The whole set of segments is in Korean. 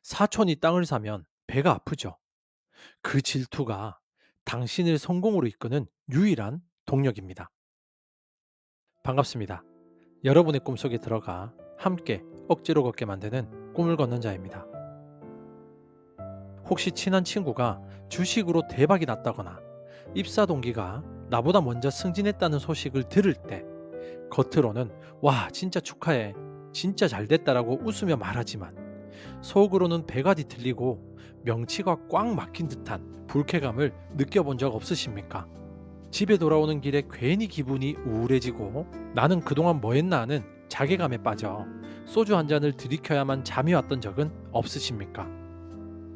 사촌이 땅을 사면 배가 아프죠. 그 질투가 당신을 성공으로 이끄는 유일한 동력입니다. 반갑습니다. 여러분의 꿈속에 들어가 함께 억지로 걷게 만드는 꿈을 걷는 자입니다. 혹시 친한 친구가 주식으로 대박이 났다거나 입사 동기가 나보다 먼저 승진했다는 소식을 들을 때 겉으로는 와, 진짜 축하해. 진짜 잘 됐다라고 웃으며 말하지만 속으로는 배가 뒤틀리고 명치가 꽉 막힌 듯한 불쾌감을 느껴본 적 없으십니까? 집에 돌아오는 길에 괜히 기분이 우울해지고 나는 그동안 뭐 했나 하는 자괴감에 빠져 소주 한 잔을 들이켜야만 잠이 왔던 적은 없으십니까?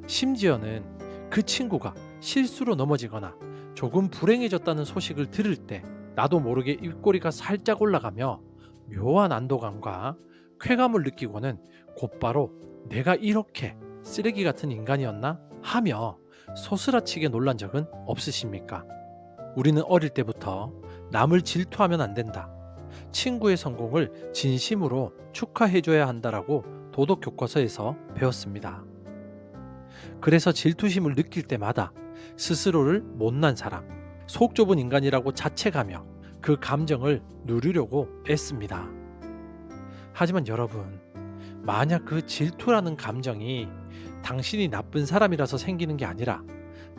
심지어는 그 친구가 실수로 넘어지거나 조금 불행해졌다는 소식을 들을 때 나도 모르게 입꼬리가 살짝 올라가며 묘한 안도감과 쾌감을 느끼고는 곧바로 내가 이렇게 쓰레기 같은 인간이었나 하며 소스라치게 놀란 적은 없으십니까? 우리는 어릴 때부터 남을 질투하면 안 된다, 친구의 성공을 진심으로 축하해줘야 한다라고 도덕 교과서에서 배웠습니다. 그래서 질투심을 느낄 때마다 스스로를 못난 사람, 속 좁은 인간이라고 자책하며 그 감정을 누리려고 애씁니다. 하지만 여러분, 만약 그 질투라는 감정이 당신이 나쁜 사람이라서 생기는 게 아니라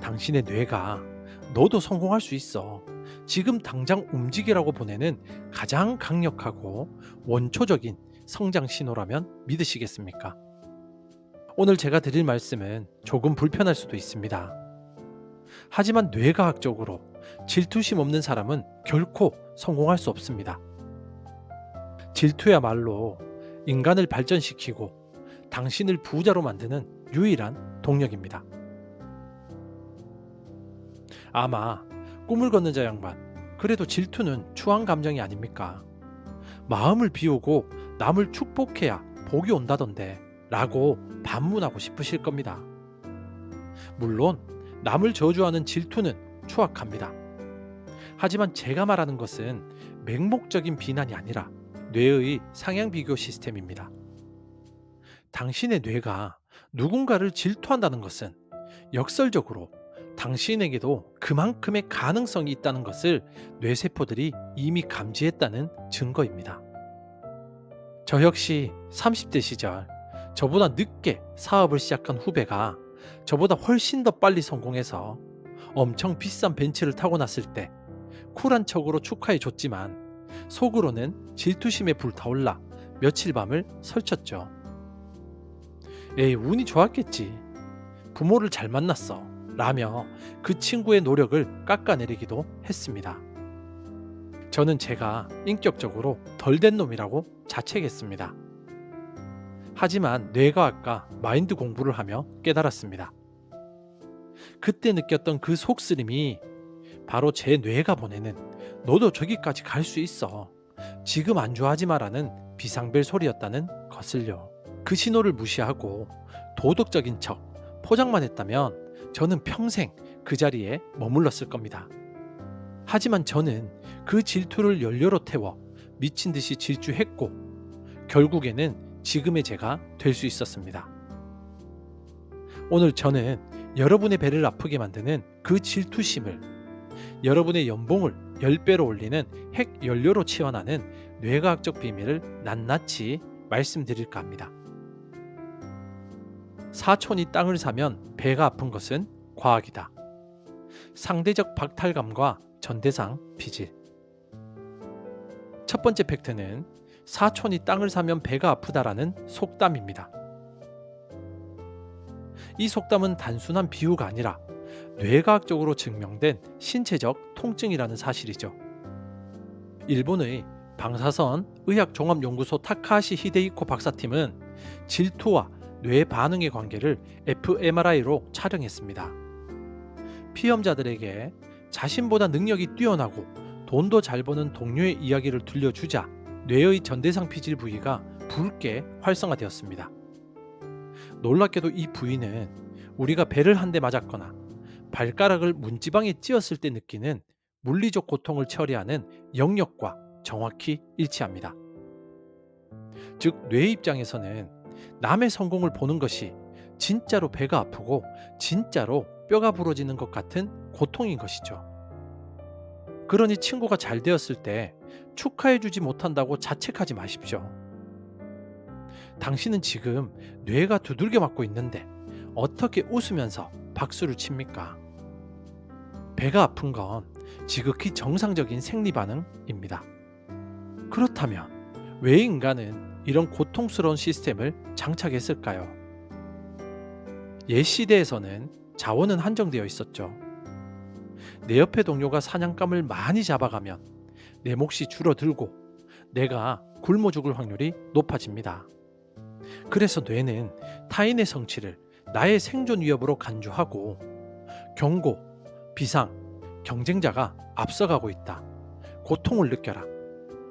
당신의 뇌가 너도 성공할 수 있어, 지금 당장 움직이라고 보내는 가장 강력하고 원초적인 성장 신호라면 믿으시겠습니까? 오늘 제가 드릴 말씀은 조금 불편할 수도 있습니다. 하지만 뇌과학적으로 질투심 없는 사람은 결코 성공할 수 없습니다. 질투야말로 인간을 발전시키고 당신을 부자로 만드는 유일한 동력입니다. 아마 꿈을 걷는 자 양반, 그래도 질투는 추한 감정이 아닙니까? 마음을 비우고 남을 축복해야 복이 온다던데 라고 반문하고 싶으실 겁니다. 물론 남을 저주하는 질투는 추악합니다. 하지만 제가 말하는 것은 맹목적인 비난이 아니라 뇌의 상향 비교 시스템입니다. 당신의 뇌가 누군가를 질투한다는 것은 역설적으로 당신에게도 그만큼의 가능성이 있다는 것을 뇌세포들이 이미 감지했다는 증거입니다. 저 역시 30대 시절 저보다 늦게 사업을 시작한 후배가 저보다 훨씬 더 빨리 성공해서 엄청 비싼 벤츠를 타고 났을 때 쿨한 척으로 축하해 줬지만 속으로는 질투심에 불타올라 며칠 밤을 설쳤죠. 에이, 운이 좋았겠지. 부모를 잘 만났어. 라며 그 친구의 노력을 깎아내리기도 했습니다. 저는 제가 인격적으로 덜된 놈이라고 자책했습니다. 하지만 뇌과학과 마인드 공부를 하며 깨달았습니다. 그때 느꼈던 그 속쓰림이 바로 제 뇌가 보내는 너도 저기까지 갈 수 있어, 지금 안 좋아하지 마라는 비상벨 소리였다는 것을요. 그 신호를 무시하고 도덕적인 척 포장만 했다면 저는 평생 그 자리에 머물렀을 겁니다. 하지만 저는 그 질투를 연료로 태워 미친 듯이 질주했고 결국에는 지금의 제가 될 수 있었습니다. 오늘 저는 여러분의 배를 아프게 만드는 그 질투심을 여러분의 연봉을 10배로 올리는 핵 연료로 치환하는 뇌과학적 비밀을 낱낱이 말씀드릴까 합니다. 사촌이 땅을 사면 배가 아픈 것은 과학이다. 상대적 박탈감과 전대상 피질. 첫 번째 팩트는 사촌이 땅을 사면 배가 아프다라는 속담입니다. 이 속담은 단순한 비유가 아니라 뇌과학적으로 증명된 신체적 통증이라는 사실이죠. 일본의 방사선 의학종합연구소 타카하시 히데이코 박사팀은 질투와 뇌 반응의 관계를 fMRI로 촬영했습니다. 피험자들에게 자신보다 능력이 뛰어나고 돈도 잘 버는 동료의 이야기를 들려주자 뇌의 전대상 피질 부위가 붉게 활성화되었습니다. 놀랍게도 이 부위는 우리가 배를 한 대 맞았거나 발가락을 문지방에 찧었을 때 느끼는 물리적 고통을 처리하는 영역과 정확히 일치합니다. 즉, 뇌 입장에서는 남의 성공을 보는 것이 진짜로 배가 아프고 진짜로 뼈가 부러지는 것 같은 고통인 것이죠. 그러니 친구가 잘 되었을 때 축하해주지 못한다고 자책하지 마십시오. 당신은 지금 뇌가 두들겨 맞고 있는데 어떻게 웃으면서 박수를 칩니까? 배가 아픈 건 지극히 정상적인 생리 반응입니다. 그렇다면 왜 인간은 이런 고통스러운 시스템을 장착했을까요? 옛 시대에서는 자원은 한정되어 있었죠. 내 옆에 동료가 사냥감을 많이 잡아가면 내 몫이 줄어들고 내가 굶어 죽을 확률이 높아집니다. 그래서 뇌는 타인의 성취를 나의 생존 위협으로 간주하고 경고, 비상, 경쟁자가 앞서가고 있다. 고통을 느껴라.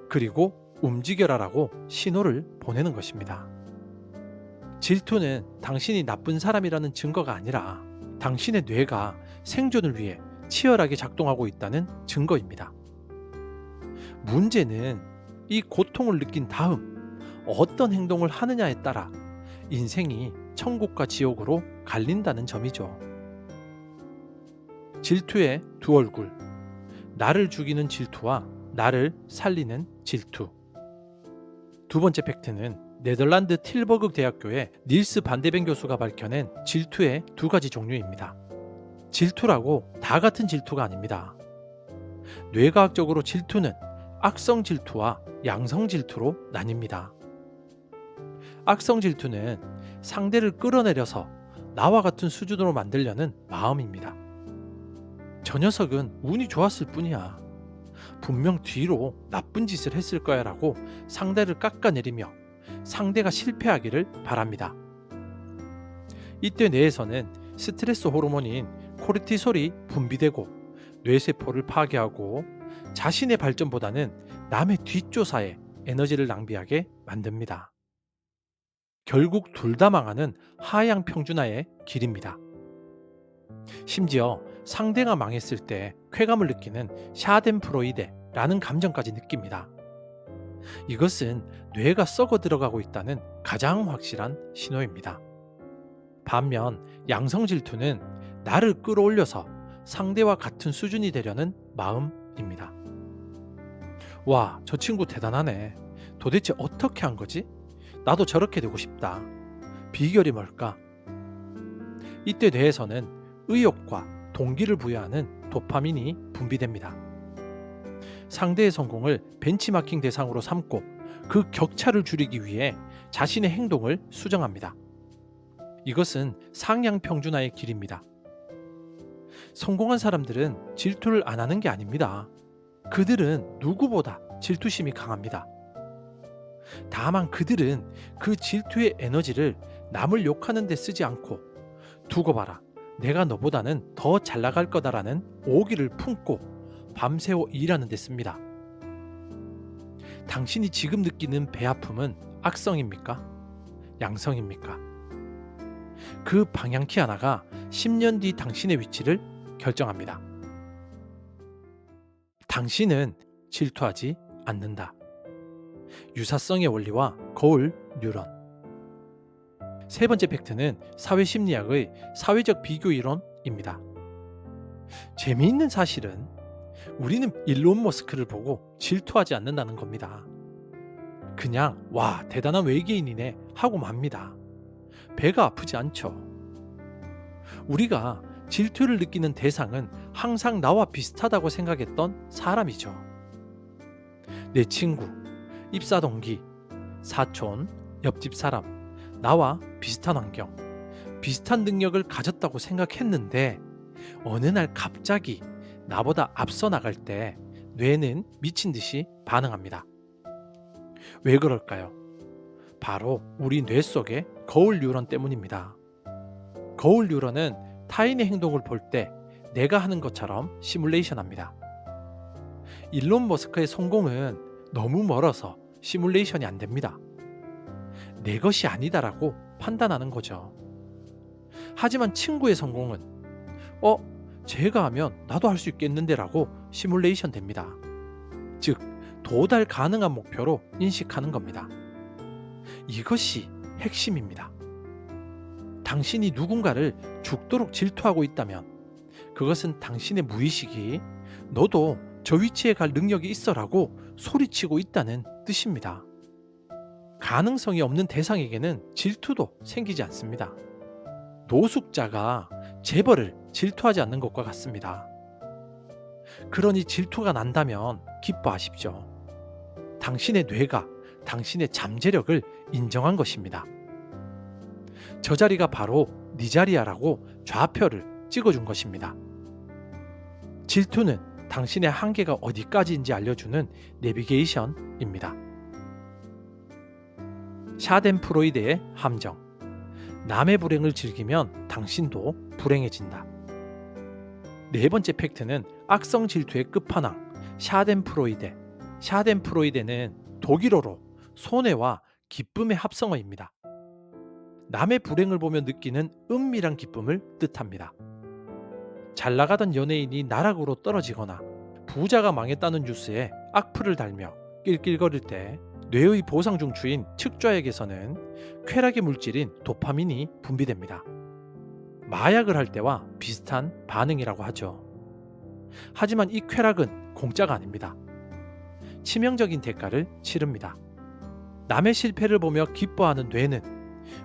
그리고 움직여라라고 신호를 보내는 것입니다. 질투는 당신이 나쁜 사람이라는 증거가 아니라 당신의 뇌가 생존을 위해 치열하게 작동하고 있다는 증거입니다. 문제는 이 고통을 느낀 다음 어떤 행동을 하느냐에 따라 인생이 천국과 지옥으로 갈린다는 점이죠. 질투의 두 얼굴, 나를 죽이는 질투와 나를 살리는 질투. 두 번째 팩트는 네덜란드 틸버그 대학교의 닐스 반데벤 교수가 밝혀낸 질투의 두 가지 종류입니다. 질투라고 다 같은 질투가 아닙니다. 뇌과학적으로 질투는 악성 질투와 양성 질투로 나뉩니다. 악성 질투는 상대를 끌어내려서 나와 같은 수준으로 만들려는 마음입니다. 저 녀석은 운이 좋았을 뿐이야. 분명 뒤로 나쁜 짓을 했을 거야 라고 상대를 깎아내리며 상대가 실패하기를 바랍니다. 이때 뇌에서는 스트레스 호르몬인 코르티솔이 분비되고 뇌세포를 파괴하고 자신의 발전보다는 남의 뒷조사에 에너지를 낭비하게 만듭니다. 결국 둘 다 망하는 하향 평준화의 길입니다. 심지어 상대가 망했을 때 쾌감을 느끼는 샤덴프로이데라는 감정까지 느낍니다. 이것은 뇌가 썩어 들어가고 있다는 가장 확실한 신호입니다. 반면 양성 질투는 나를 끌어올려서 상대와 같은 수준이 되려는 마음입니다. 와, 저 친구 대단하네. 도대체 어떻게 한 거지? 나도 저렇게 되고 싶다. 비결이 뭘까? 이때 뇌에서는 의욕과 동기를 부여하는 도파민이 분비됩니다. 상대의 성공을 벤치마킹 대상으로 삼고 그 격차를 줄이기 위해 자신의 행동을 수정합니다. 이것은 상향 평준화의 길입니다. 성공한 사람들은 질투를 안 하는 게 아닙니다. 그들은 누구보다 질투심이 강합니다. 다만 그들은 그 질투의 에너지를 남을 욕하는 데 쓰지 않고 두고 봐라, 내가 너보다는 더 잘 나갈 거다라는 오기를 품고 밤새워 일하는 데 씁니다. 당신이 지금 느끼는 배 아픔은 악성입니까? 양성입니까? 그 방향키 하나가 10년 뒤 당신의 위치를 결정합니다. 당신은 질투하지 않는다. 유사성의 원리와 거울 뉴런. 세 번째 팩트는 사회심리학의 사회적 비교 이론입니다. 재미있는 사실은 우리는 일론 머스크를 보고 질투하지 않는다는 겁니다. 그냥 와, 대단한 외계인이네 하고 맙니다. 배가 아프지 않죠. 우리가 질투를 느끼는 대상은 항상 나와 비슷하다고 생각했던 사람이죠. 내 친구, 입사 동기, 사촌, 옆집 사람, 나와 비슷한 환경, 비슷한 능력을 가졌다고 생각했는데 어느 날 갑자기 나보다 앞서 나갈 때 뇌는 미친 듯이 반응합니다. 왜 그럴까요? 바로 우리 뇌 속의 거울 뉴런 때문입니다. 거울 뉴런은 타인의 행동을 볼 때 내가 하는 것처럼 시뮬레이션합니다. 일론 머스크의 성공은 너무 멀어서 시뮬레이션이 안 됩니다. 내 것이 아니다라고 판단하는 거죠. 하지만 친구의 성공은 제가 하면 나도 할 수 있겠는데 라고 시뮬레이션 됩니다. 즉, 도달 가능한 목표로 인식하는 겁니다. 이것이 핵심입니다. 당신이 누군가를 죽도록 질투하고 있다면 그것은 당신의 무의식이 너도 저 위치에 갈 능력이 있어라고 소리치고 있다는 뜻입니다. 가능성이 없는 대상에게는 질투도 생기지 않습니다. 노숙자가 재벌을 질투하지 않는 것과 같습니다. 그러니 질투가 난다면 기뻐하십시오. 당신의 뇌가 당신의 잠재력을 인정한 것입니다. 저 자리가 바로 네 자리야라고 좌표를 찍어준 것입니다. 질투는 당신의 한계가 어디까지인지 알려주는 내비게이션입니다. 샤덴프로이데의 함정. 남의 불행을 즐기면 당신도 불행해진다. 네 번째 팩트는 악성 질투의 끝판왕 샤덴프로이데. 샤덴프로이데는 독일어로 손해와 기쁨의 합성어입니다. 남의 불행을 보며 느끼는 은밀한 기쁨을 뜻합니다. 잘 나가던 연예인이 나락으로 떨어지거나 부자가 망했다는 뉴스에 악플을 달며 낄낄거릴 때 뇌의 보상 중추인 측좌액에서는 쾌락의 물질인 도파민이 분비됩니다. 마약을 할 때와 비슷한 반응이라고 하죠. 하지만 이 쾌락은 공짜가 아닙니다. 치명적인 대가를 치릅니다. 남의 실패를 보며 기뻐하는 뇌는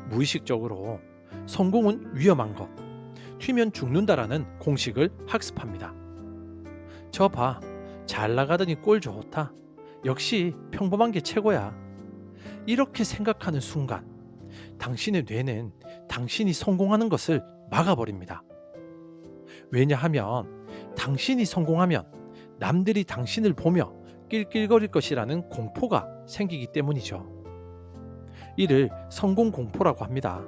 무의식적으로 성공은 위험한 것, 튀면 죽는다라는 공식을 학습합니다. 저 봐, 잘 나가더니 꼴 좋다. 역시 평범한 게 최고야. 이렇게 생각하는 순간 당신의 뇌는 당신이 성공하는 것을 막아버립니다. 왜냐하면 당신이 성공하면 남들이 당신을 보며 낄낄거릴 것이라는 공포가 생기기 때문이죠. 이를 성공 공포라고 합니다.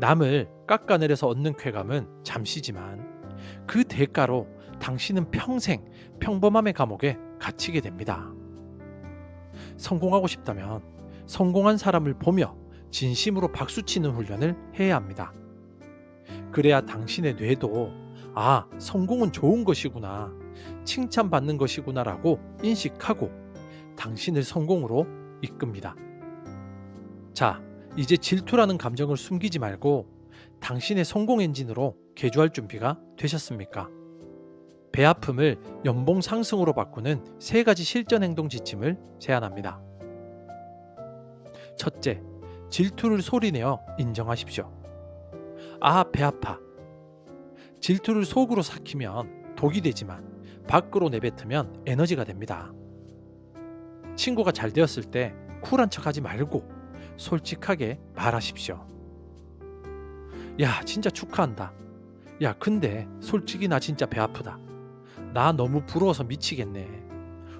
남을 깎아내려서 얻는 쾌감은 잠시지만 그 대가로 당신은 평생 평범함의 감옥에 갇히게 됩니다. 성공하고 싶다면 성공한 사람을 보며 진심으로 박수치는 훈련을 해야 합니다. 그래야 당신의 뇌도 성공은 좋은 것이구나, 칭찬받는 것이구나라고 인식하고 당신을 성공으로 이끕니다. 자, 이제 질투라는 감정을 숨기지 말고 당신의 성공 엔진으로 개조할 준비가 되셨습니까? 배 아픔을 연봉 상승으로 바꾸는 3가지 실전 행동 지침을 제안합니다. 첫째, 질투를 소리내어 인정하십시오. 배 아파. 질투를 속으로 삭히면 독이 되지만 밖으로 내뱉으면 에너지가 됩니다. 친구가 잘 되었을 때 쿨한 척하지 말고 솔직하게 말하십시오. 야, 진짜 축하한다. 야, 근데 솔직히 나 진짜 배 아프다. 나 너무 부러워서 미치겠네.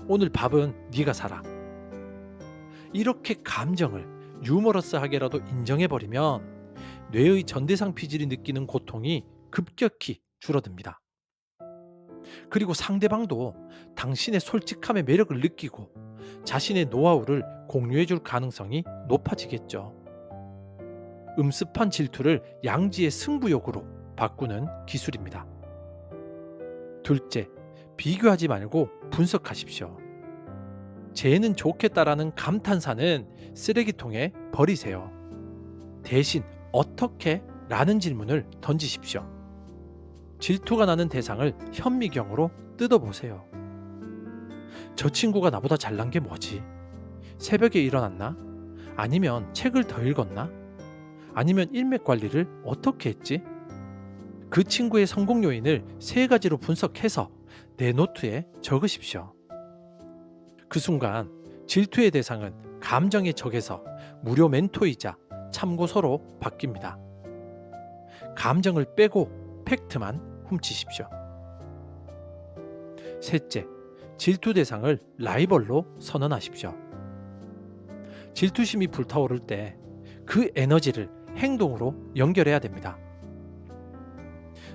오늘 밥은 네가 사라. 이렇게 감정을 유머러스하게라도 인정해버리면 뇌의 전대상 피질이 느끼는 고통이 급격히 줄어듭니다. 그리고 상대방도 당신의 솔직함의 매력을 느끼고 자신의 노하우를 공유해줄 가능성이 높아지겠죠. 음습한 질투를 양지의 승부욕으로 바꾸는 기술입니다. 둘째, 비교하지 말고 분석하십시오. 쟤는 좋겠다라는 감탄사는 쓰레기통에 버리세요. 대신 어떻게? 라는 질문을 던지십시오. 질투가 나는 대상을 현미경으로 뜯어보세요. 저 친구가 나보다 잘난 게 뭐지? 새벽에 일어났나? 아니면 책을 더 읽었나? 아니면 일맥 관리를 어떻게 했지? 그 친구의 성공 요인을 3가지로 분석해서 내 노트에 적으십시오. 그 순간 질투의 대상은 감정의 적에서 무료 멘토이자 참고서로 바뀝니다. 감정을 빼고 팩트만 훔치십시오. 셋째, 질투 대상을 라이벌로 선언하십시오. 질투심이 불타오를 때 그 에너지를 행동으로 연결해야 됩니다.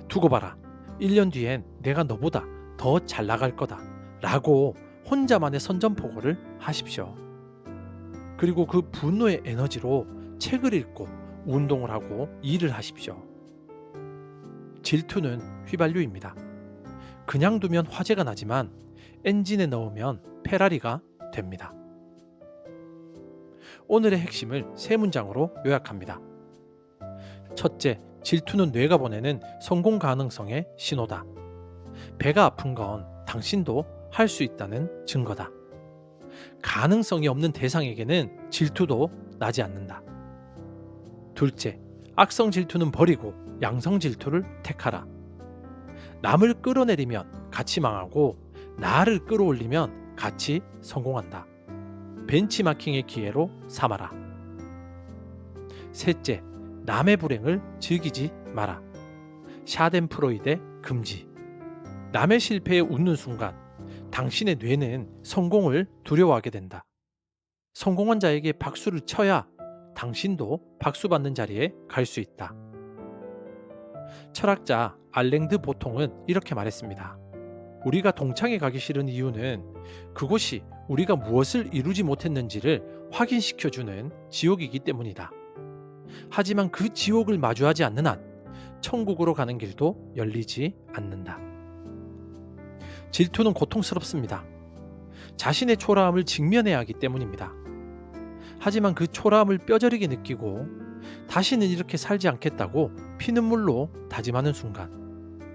두고 봐라. 1년 뒤엔 내가 너보다 더 잘 나갈 거다 라고 혼자만의 선전포고를 하십시오. 그리고 그 분노의 에너지로 책을 읽고 운동을 하고 일을 하십시오. 질투는 휘발유입니다. 그냥 두면 화재가 나지만 엔진에 넣으면 페라리가 됩니다. 오늘의 핵심을 3문장으로 요약합니다. 첫째, 질투는 뇌가 보내는 성공 가능성의 신호다. 배가 아픈 건 당신도 할 수 있다는 증거다. 가능성이 없는 대상에게는 질투도 나지 않는다. 둘째, 악성 질투는 버리고 양성 질투를 택하라. 남을 끌어내리면 같이 망하고 나를 끌어올리면 같이 성공한다. 벤치마킹의 기회로 삼아라. 셋째, 남의 불행을 즐기지 마라. 샤덴프로이드의 금지. 남의 실패에 웃는 순간 당신의 뇌는 성공을 두려워하게 된다. 성공한 자에게 박수를 쳐야 당신도 박수 받는 자리에 갈 수 있다. 철학자 알랭드 보통은 이렇게 말했습니다. 우리가 동창회 가기 싫은 이유는 그곳이 우리가 무엇을 이루지 못했는지를 확인시켜주는 지옥이기 때문이다. 하지만 그 지옥을 마주하지 않는 한 천국으로 가는 길도 열리지 않는다. 질투는 고통스럽습니다. 자신의 초라함을 직면해야 하기 때문입니다. 하지만 그 초라함을 뼈저리게 느끼고 다시는 이렇게 살지 않겠다고 피눈물로 다짐하는 순간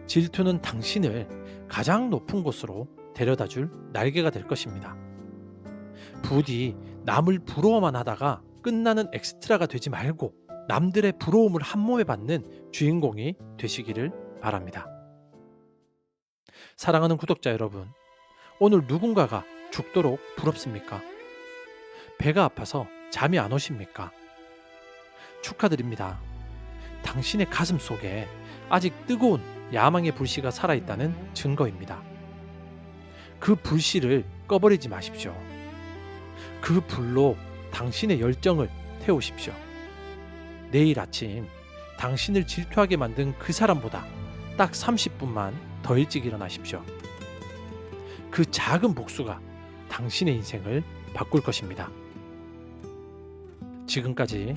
질투는 당신을 가장 높은 곳으로 데려다줄 날개가 될 것입니다. 부디 남을 부러워만 하다가 끝나는 엑스트라가 되지 말고 남들의 부러움을 한몸에 받는 주인공이 되시기를 바랍니다. 사랑하는 구독자 여러분, 오늘 누군가가 죽도록 부럽습니까? 배가 아파서 잠이 안 오십니까? 축하드립니다. 당신의 가슴 속에 아직 뜨거운 야망의 불씨가 살아있다는 증거입니다. 그 불씨를 꺼버리지 마십시오. 그 불로 당신의 열정을 태우십시오. 내일 아침 당신을 질투하게 만든 그 사람보다 딱 30분만 더 일찍 일어나십시오. 그 작은 복수가 당신의 인생을 바꿀 것입니다. 지금까지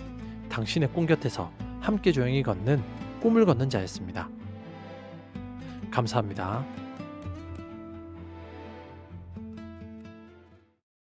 당신의 꿈 곁에서 함께 조용히 걷는 꿈을 걷는 자였습니다. 감사합니다.